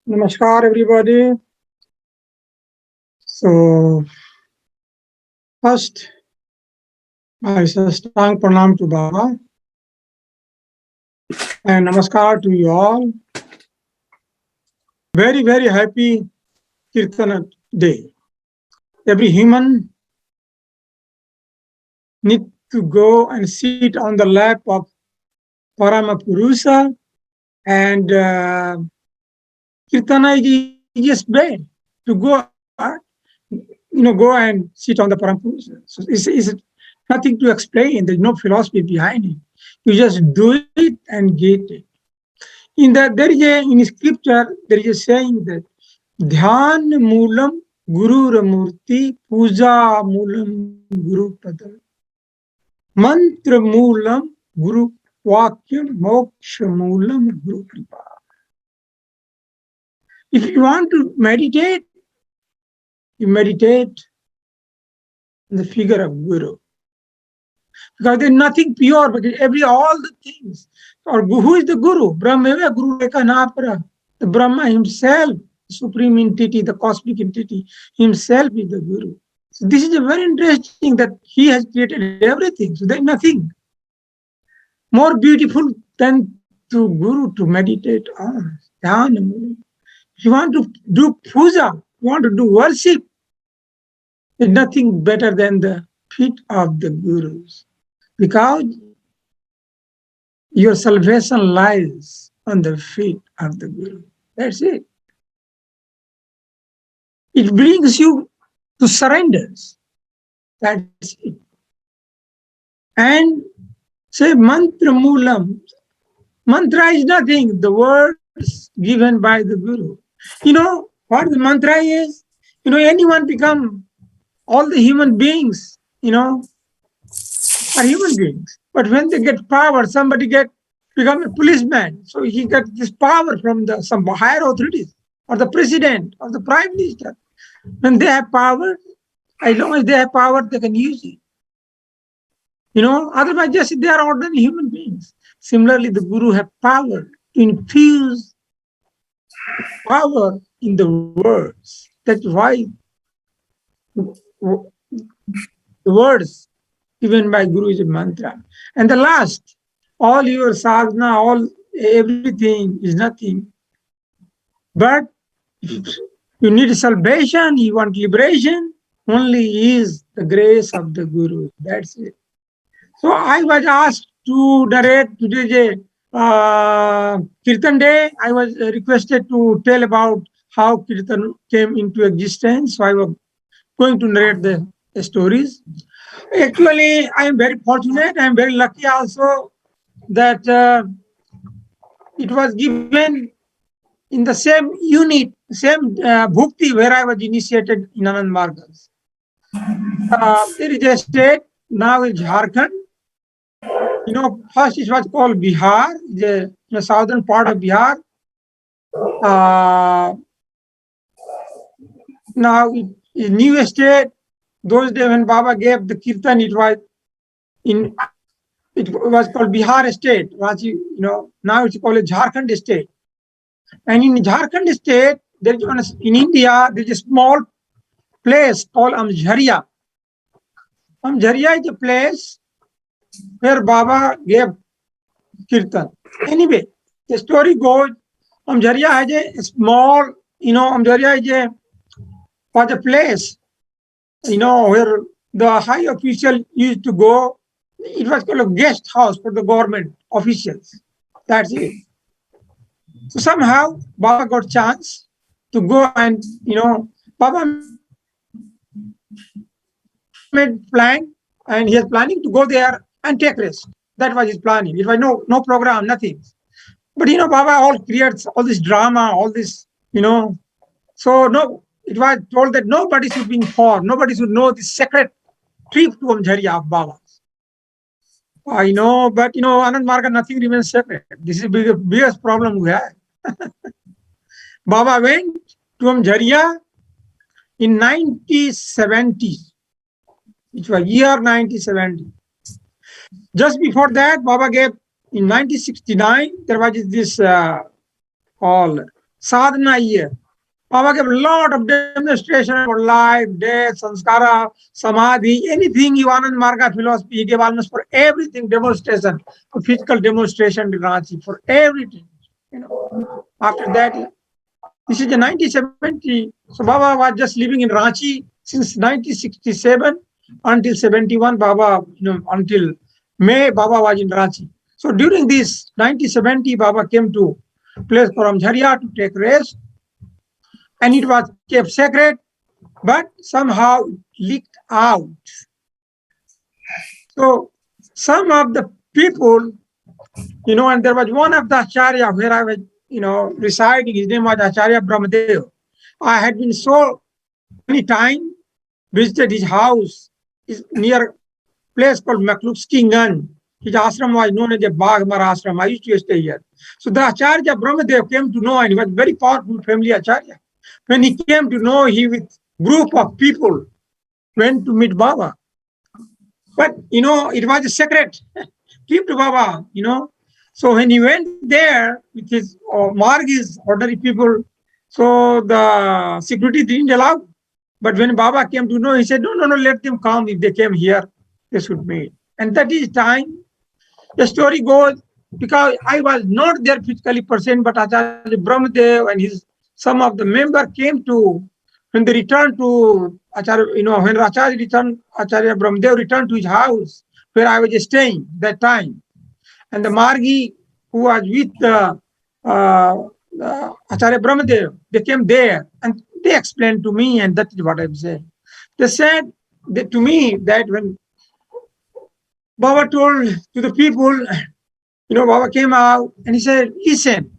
Namaskar, everybody. So, first, I Sastang Pranam to Baba and Namaskar to you all. Very, very happy Kiirttan day. Every human need to go and sit on the lap of Parama Purusa, and Kirtana is just bad to go and sit on the Parama Purusa. So it's nothing to explain. There's no philosophy behind it. You just do it and get it. In scripture there is a saying that Dhyan Moolam Guru Ramurti Puja Moolam Guru Padam Mantra Moolam Guru Vakyam Moksha Moolam Guru Kripa. If you want to meditate, you meditate in the figure of Guru. Because there's nothing pure, but all the things. Or who is the Guru? Brahma Guru Ekanapara. The Brahma himself, the supreme entity, the cosmic entity, himself is the Guru. So this is a very interesting that he has created everything. So there's nothing more beautiful than to Guru to meditate on. If you want to do puja, you want to do worship, there's nothing better than the feet of the Gurus. Because your salvation lies on the feet of the Guru. That's it. It brings you to surrender. That's it. And say mantra moolam. Mantra is nothing. The words given by the Guru. You know what the mantra is? Anyone become, all the human beings, are human beings. But when they get power, somebody become a policeman. So he got this power from some higher authorities, or the president, or the prime minister. When they have power, as long as they have power, they can use it. Otherwise just they are ordinary human beings. Similarly, the Guru have power to infuse power in the words. That's why the words given by Guru is a mantra. And the last, all your sadhana, everything is nothing. But if you need salvation, you want liberation, only is the grace of the Guru. That's it. So I was asked to narrate today's Kiirttan day. I was requested to tell about how Kiirttan came into existence. So I was going to narrate the stories. Actually, I am very fortunate. I am very lucky also that it was given in the same unit, same bhukti where I was initiated in Ananda Marga. There is a state now in Jharkhand. First it was called Bihar, the southern part of Bihar. Now it is new state. Those days when Baba gave the Kiirttan, it was called Bihar state. Now it's called Jharkhand state. And in Jharkhand state, in India, there is a small place called A'ca'rya. A'ca'rya is a place where Baba gave Kiirttan. Anyway, the story goes, A'ca'rya has a small, A'ca'rya was a place, where the high official used to go. It was called a guest house for the government officials. That's it. So somehow Baba got chance to go and, Baba made plan, and he is planning to go there and take rest. That was his planning. It was no program, nothing. But Baba all creates all this drama, all this, So no, it was told that nobody should be informed, nobody should know the secret trip to A'ca'rya of Baba. I know, but Ananda Marga, nothing remains secret. This is the biggest problem we have. Baba went to A'ca'rya in 1970. It was year 1970. Just before that, Baba gave in 1969. There was this called sadhana year. Baba gave a lot of demonstration about life, death, sanskara, samadhi, anything you Ananda Marga philosophy. He gave almost for everything demonstration, for physical demonstration in Ranchi, for everything. After that, this is the 1970. So Baba was just living in Ranchi since 1967 until 71. Baba, until May, Baba was in Ranchi. So during this 1970, Baba came to place called A'ca'rya to take rest, and it was kept sacred, but somehow leaked out. So some of the people, and there was one of the A'ca'rya where I was, residing. His name was A'ca'rya Brahmadeo. I had been so many times visited his house. Is near place called Maklukski. His ashram was known as the Bagmar ashram. I used to stay here. So the A'ca'rya Brahmadeo came to know, and he was very powerful family A'ca'rya. When he came to know, he with group of people went to meet Baba. But it was a secret. Keep to Baba, So when he went there with his Margis, ordinary people, so the security didn't allow. But when Baba came to know, he said, no, let them come. If they came here, they should meet. And that is time. The story goes, because I was not there physically present, but A'ca'rya Brahmadeo and some of the member came to, when they returned to A'ca'rya, when A'ca'rya returned, A'ca'rya Brahmadeo returned to his house where I was staying that time. And the Margi who was with A'ca'rya Brahmadeo, they came there and they explained to me, and that is what I'm saying. They said to me that when Baba told to the people, Baba came out and he said, listen,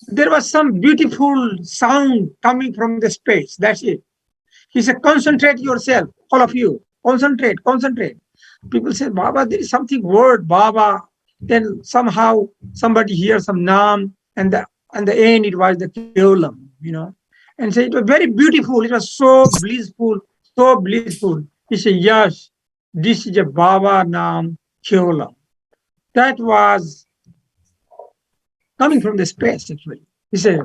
there was some beautiful sound coming from the space. That's it. He said, concentrate yourself, all of you. Concentrate. People said, Baba, there is something word, Baba. Then somehow somebody hears some Nam, and the end it was the Kevalam, And so it was very beautiful. It was so blissful, so blissful. He said, yes, this is a Baba Nam Kevalam. That was coming from the space, actually. He said,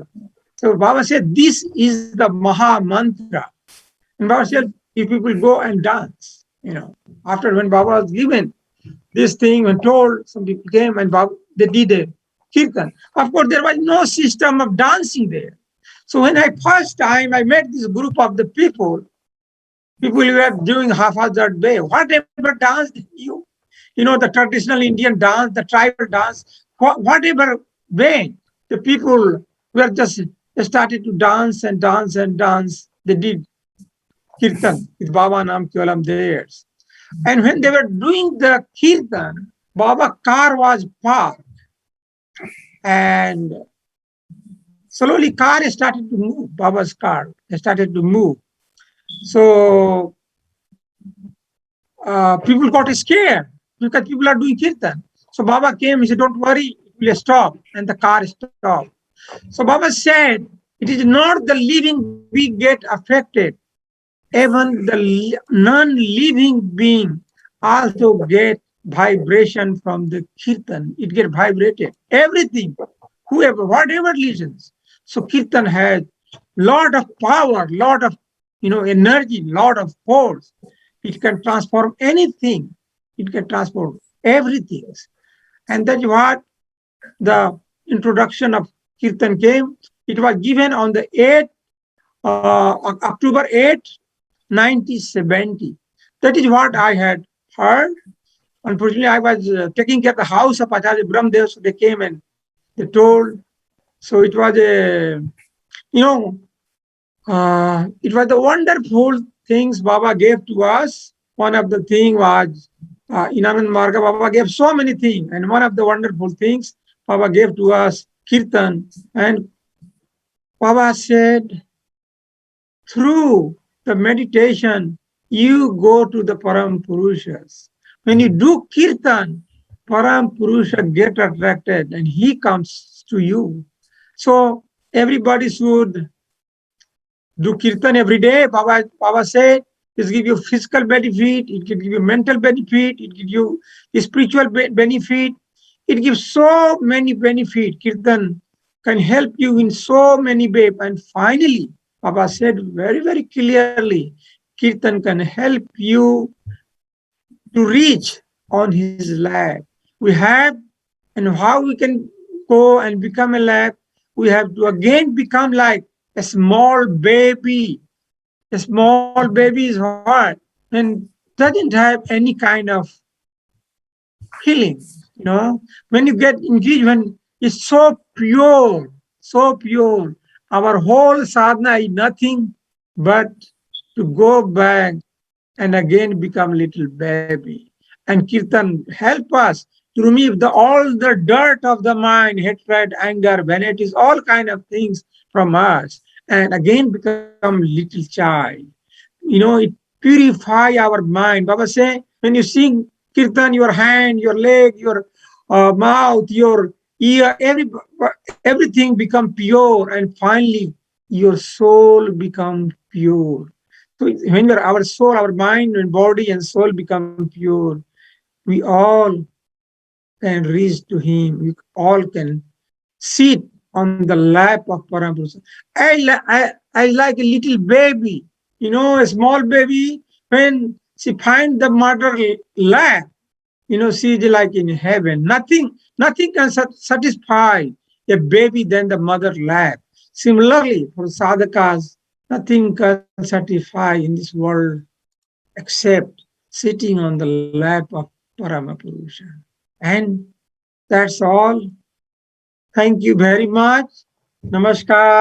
so Baba said, this is the Maha Mantra. And Baba said, if people go and dance, after when Baba was given this thing and told, some people came and Baba, they did a Kiirttan. Of course, there was no system of dancing there. So when first time I met this group of the people were doing haphazard way, whatever dance the traditional Indian dance, the tribal dance, whatever way, the people were just started to dance and dance and dance. They did Kiirttan with Baba Nam Kevalam theirs. And when they were doing the Kiirttan, Baba car was parked. And slowly car started to move, Baba's car started to move. So people got scared because people are doing Kiirttan. So Baba came, he said, don't worry, it will stop. And the car stopped. So Baba said, it is not the living we get affected. Even the non-living being also get vibration from the Kiirttan. It get vibrated. Everything, whoever, whatever listens. So Kiirttan has lot of power, lot of energy, lot of force. It can transform anything. It can transform everything. And that's what the introduction of Kiirttan came. It was given on the October 8, 1970. That is what I had heard. Unfortunately, I was taking care of the house of A'ca'rya Brahmadeo, so they came and they told. So it was it was the wonderful things Baba gave to us. One of the things was in Ananda Marga, Baba gave so many things. And one of the wonderful things Baba gave to us, Kiirttan. And Baba said, through the meditation, you go to the Param Purushas. When you do Kiirttan, Param Purusha get attracted and he comes to you. So everybody should do Kiirttan every day. Baba said, it give you physical benefit, it can give you mental benefit, it gives you spiritual benefit, it gives so many benefits. Kiirttan can help you in so many ways. And finally, Baba said very, very clearly, Kirtan can help you to reach on his lap. We have, and how we can go and become a lap, we have to again become like a small baby. A small baby is what? And doesn't have any kind of feeling, when you get engaged, when it's so pure. Our whole sadhana is nothing but to go back and again become little baby. And Kirtan help us to remove all the dirt of the mind, hatred, anger, vanity, all kind of things from us, and again become little child. It purify our mind. Baba say, when you sing Kirtan, your hand, your leg, your mouth, your ear, everything become pure, and finally your soul become pure. So when our soul, our mind and body and soul become pure, we all can reach to Him. We all can sit on the lap of Parampurusha. I like a little baby, a small baby. When she find the mother lap, she is like in heaven. Nothing can satisfy a baby than the mother lap. Similarly, for sadhakas, nothing can satisfy in this world except sitting on the lap of Paramapurusha. And that's all. Thank you very much. Namaskar.